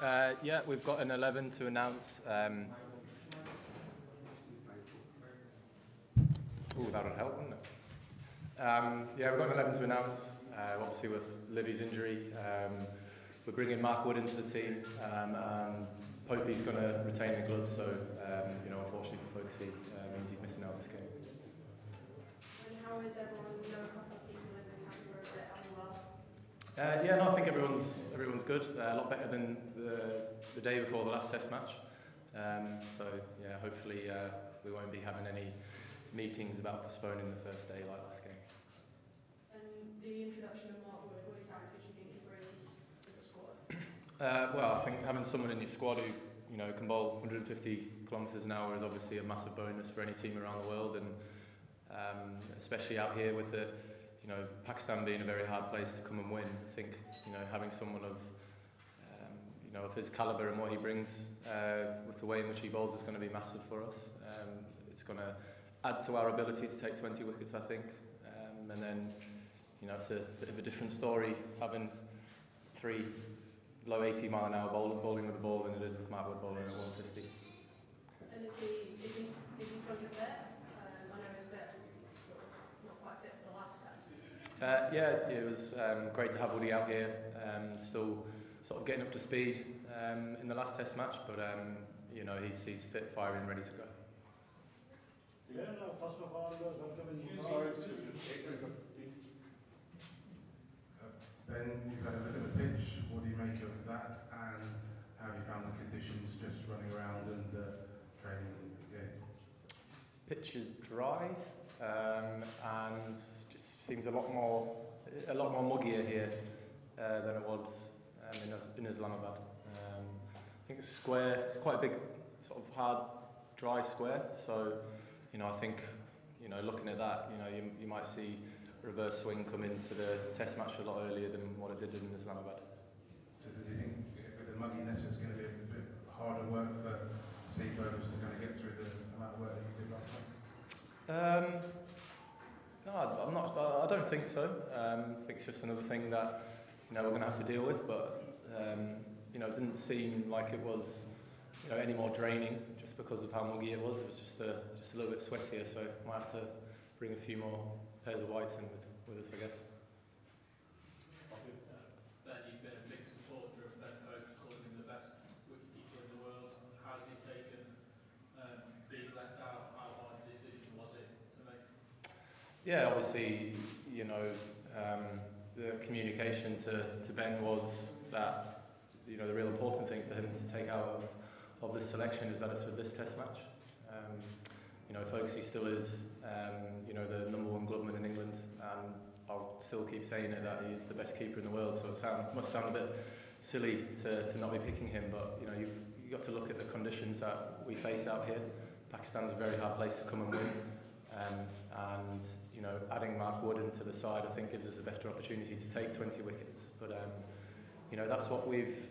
Yeah, we've got an 11 to announce. Oh, that would help, wouldn't it? Yeah, we've got an 11 to announce. Obviously, with Livy's injury, we're bringing Mark Wood into the team. Popey's going to retain the gloves, so unfortunately for Folksy, means he's missing out this game. And how is everyone? A couple of people in the camp were a bit unwell. Yeah, no, I think everyone's good. A lot better than the day before the last Test match. So yeah, hopefully we won't be having any meetings about postponing the first day like last game. And the introduction of Mark Wood, what exactly do you think he brings to the squad? Well, I think having someone in your squad who can bowl 150 kilometres an hour is obviously a massive bonus for any team around the world, and especially out here with it. Pakistan being a very hard place to come and win, I think having someone of of his calibre and what he brings with the way in which he bowls is going to be massive for us. It's going to add to our ability to take 20 wickets, I think, and then it's a bit of a different story having 3 low 80-mile-an-hour bowlers bowling with the ball than it is with Mark Wood bowling at 150. And is he fully fit? I know he's not quite fit for the last Test. Yeah, it was great to have Woody out here, still sort of getting up to speed in the last Test match, but he's fit, firing, ready to go. Yeah, first of all, welcome in. Ben, you've had a look at the pitch. What do you make of that, and how have you found the conditions just running around and training again? Pitch is dry and just seems a lot more muggier here than it was in Islamabad. I think the square is quite a big, sort of hard, dry square. So, I think, looking at that, you might see a reverse swing come into the Test match a lot earlier than what it did in Islamabad. So, do you think with the mugginess, it's going to be a bit harder work for seafarers to kind of get through the amount of work that you did last time? No, I'm not. I don't think so. I think it's just another thing that we're going to have to deal with. But it didn't seem like it was any more draining just because of how muggy it was. It was just a little bit sweatier. So might have to bring a few more pairs of whites in with us, I guess. Ben, you've been a big supporter of Ben Stokes, calling him the best wicketkeeper in the world. How has he taken being left out? How hard a decision was it to make? Yeah, obviously, the communication to Ben was that the real important thing for him to take out of this selection is that it's for this Test match. Folksy still is the #1 gloveman in England, and I'll still keep saying it that he's the best keeper in the world. So it must sound a bit silly to not be picking him, but you've got to look at the conditions that we face out here. Pakistan's a very hard place to come and win, and adding Mark Wood into the side I think gives us a better opportunity to take 20 wickets. But that's what we've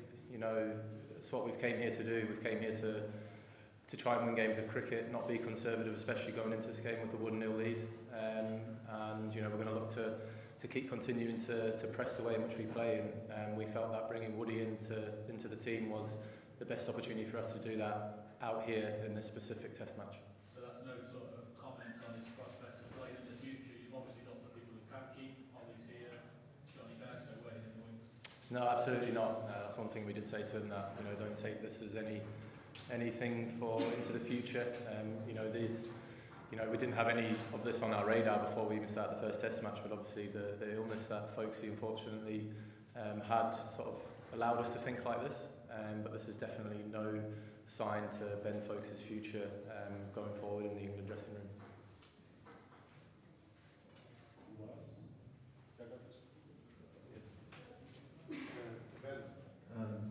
came here to do. We've came here to try and win games of cricket, not be conservative, especially going into this game with a 1-0 lead. We're going to look to keep continuing to press the way in which we play. And we felt that bringing Woody into the team was the best opportunity for us to do that out here in this specific Test match. So that's no sort of comment on his prospects of playing in the future. You've obviously got the people who can keep. Ollie's here, Johnny Bairstow waiting in the wings. No, absolutely not. That's one thing we did say to him, that don't take this as anything for into the future. We didn't have any of this on our radar before we even started the first Test match, but obviously the illness that Folksy unfortunately had sort of allowed us to think like this. But this is definitely no sign to Ben Folkes' future going forward in the England dressing room.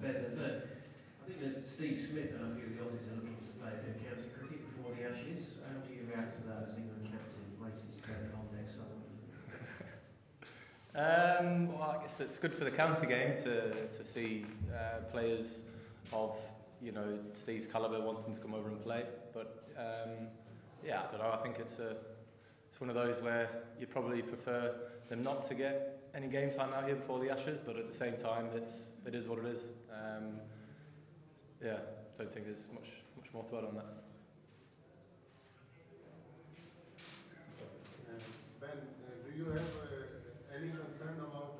Ben, I think there's Steve Smith and a few of the Aussies are looking to play a bit of county cricket before the Ashes. How do you react to that as England captain, waiting to turn it on next summer? Well, I guess it's good for the county game to see players of Steve's calibre wanting to come over and play. But yeah, I don't know. I think it's one of those where you probably prefer them not to get any game time out here before the Ashes, but at the same time, it is what it is. yeah, don't think there's much more to add on that. Ben, do you have any concern about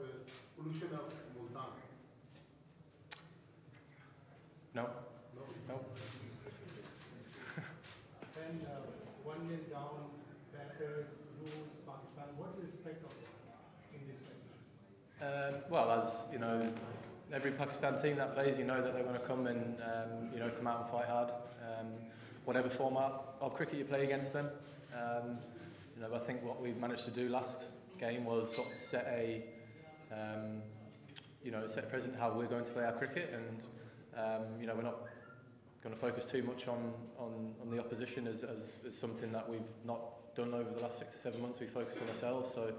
pollution of multan? No. No. Then 1 nil down, battered, lose, Pakistan. What do you expect of in this match? Well, as you know, every Pakistan team that plays, you know that they're going to come and come out and fight hard. Whatever format of cricket you play against them. I think what we managed to do last game was sort of set a precedent how we're going to play our cricket, and we're not going to focus too much on the opposition as something that we've not done over the last 6 to 7 months. We focus on ourselves, so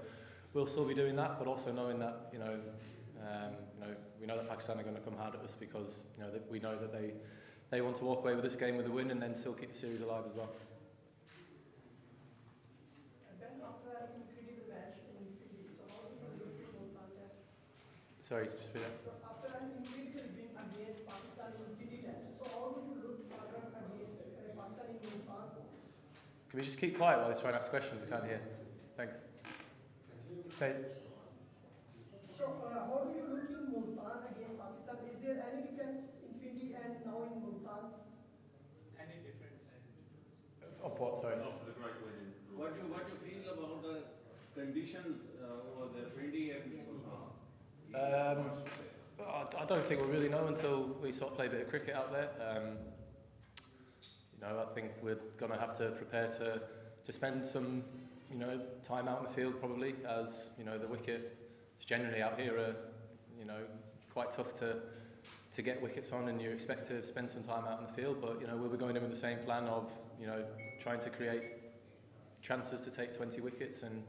we'll still be doing that, but also knowing that we know that Pakistan are going to come hard at us because that we know that they want to walk away with this game with a win and then still keep the series alive as well. Sorry, just repeat that. So after an individual win against Pakistan in PD test, so how would you look further against Pakistan in multan? Can we just keep quiet while he's trying to ask questions? I can't hear. Thanks. Say. So how do you look in multan against Pakistan? Is there any difference in PD and now in multan? Any difference? Of what, sorry? After the great win. What do you feel about the conditions over the PD and multan? I don't think we'll really know until we sort of play a bit of cricket out there. I think we're going to have to prepare to spend some, time out in the field probably, as the wicket is generally out here quite tough to get wickets on, and you expect to spend some time out in the field. But we'll be going in with the same plan of trying to create chances to take 20 wickets, and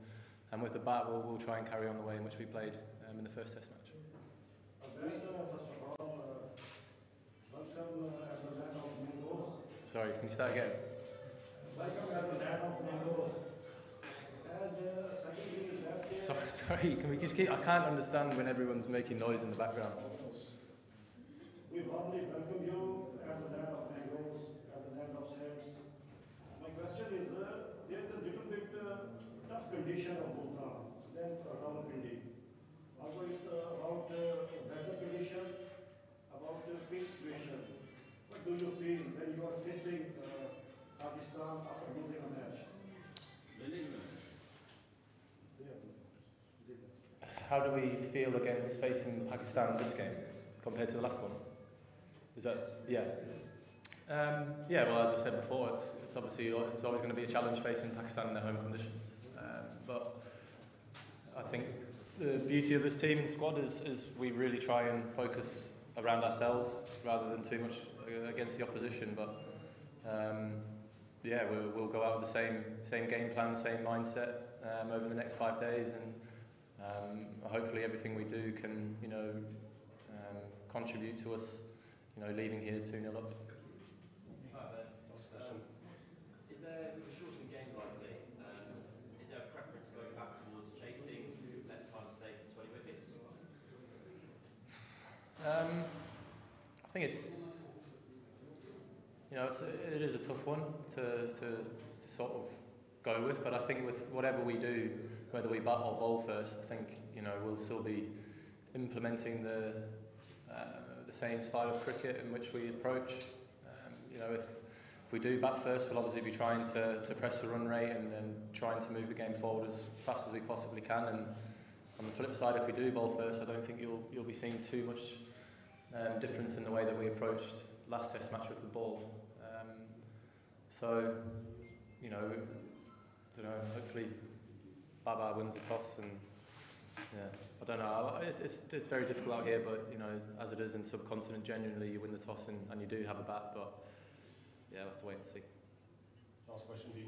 with the bat we'll try and carry on the way in which we played in the first Test match. First of all, welcome at the land of mangoes. Sorry, can you start again? Welcome at the land of mangoes. And secondly is that... Sorry, can we just keep... I can't understand when everyone's making noise in the background. We warmly welcome you at the land of mangoes, at the land of sands. My question is, there is a little bit tough condition of multan than around Pindi. Also, it's about weather condition, about the pitch situation. What do you feel when you are facing Pakistan after losing a match? How do we feel against facing Pakistan in this game compared to the last one? Is that... Yeah. Well, as I said before, it's obviously always going to be a challenge facing Pakistan in their home conditions. But I think the beauty of this team and squad is we really try and focus around ourselves rather than too much against the opposition. But we'll go out with the same game plan, same mindset over the next 5 days, and hopefully everything we do can contribute to us leaving here 2-0 up. Is there, with a shortened game likely, is there a preference going back towards chasing, less time to take 20 wickets? I think it is a tough one to sort of go with, but I think with whatever we do, whether we bat or bowl first, I think we'll still be implementing the same style of cricket in which we approach. If we do bat first, we'll obviously be trying to press the run rate and then trying to move the game forward as fast as we possibly can. And on the flip side, if we do bowl first, I don't think you'll be seeing too much difference in the way that we approached last Test match with the ball. Hopefully Baba wins the toss, and I don't know. It's very difficult out here, but as it is in subcontinent, genuinely you win the toss and you do have a bat, but we'll have to wait and see. Last question, Dean.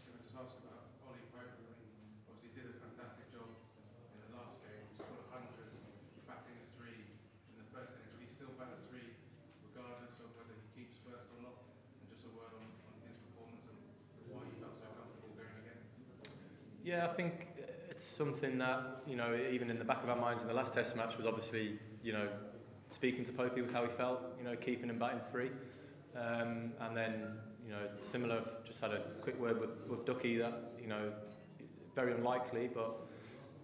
Can I just ask about Ollie Pope? Obviously did a fantastic job in the last game. He scored 100, batting at 3 in the first innings. Will he still bat at 3 regardless of whether he keeps first or not? And just a word on his performance and why he felt so comfortable going again. Yeah, I think it's something that even in the back of our minds in the last Test match was obviously speaking to Popey with how he felt, you know, keeping and batting 3. And then, you know, similar, just had a quick word with Ducky that, you know, very unlikely, but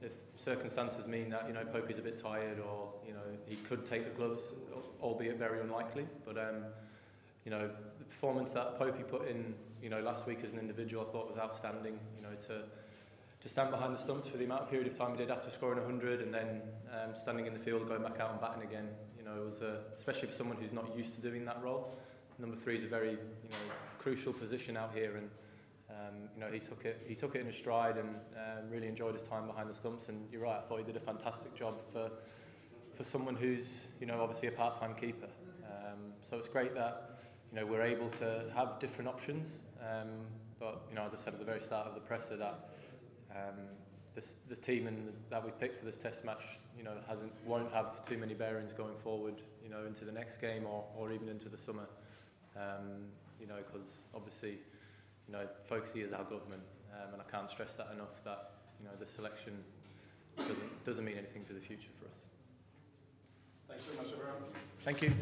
if circumstances mean that, you know, Popey's a bit tired, or, you know, he could take the gloves, albeit very unlikely. But, you know, the performance that Popey put in, you know, last week as an individual, I thought was outstanding. You know, to stand behind the stumps for the amount of period of time he did after scoring 100, and then standing in the field, going back out and batting again. You know, it was especially for someone who's not used to doing that role. Number 3 is a very, you know, crucial position out here, and you know, he took it in his stride, and really enjoyed his time behind the stumps. And you're right, I thought he did a fantastic job for someone who's, you know, obviously a part-time keeper. So it's great that, you know, we're able to have different options. But, you know, as I said at the very start of the presser, that the team that we've picked for this Test match, you know, won't have too many bearings going forward, you know, into the next game or even into the summer. You know, because obviously, you know, Folksy is our government, and I can't stress that enough, that, you know, the selection doesn't mean anything for the future for us. Thanks very much, everyone. Thank you.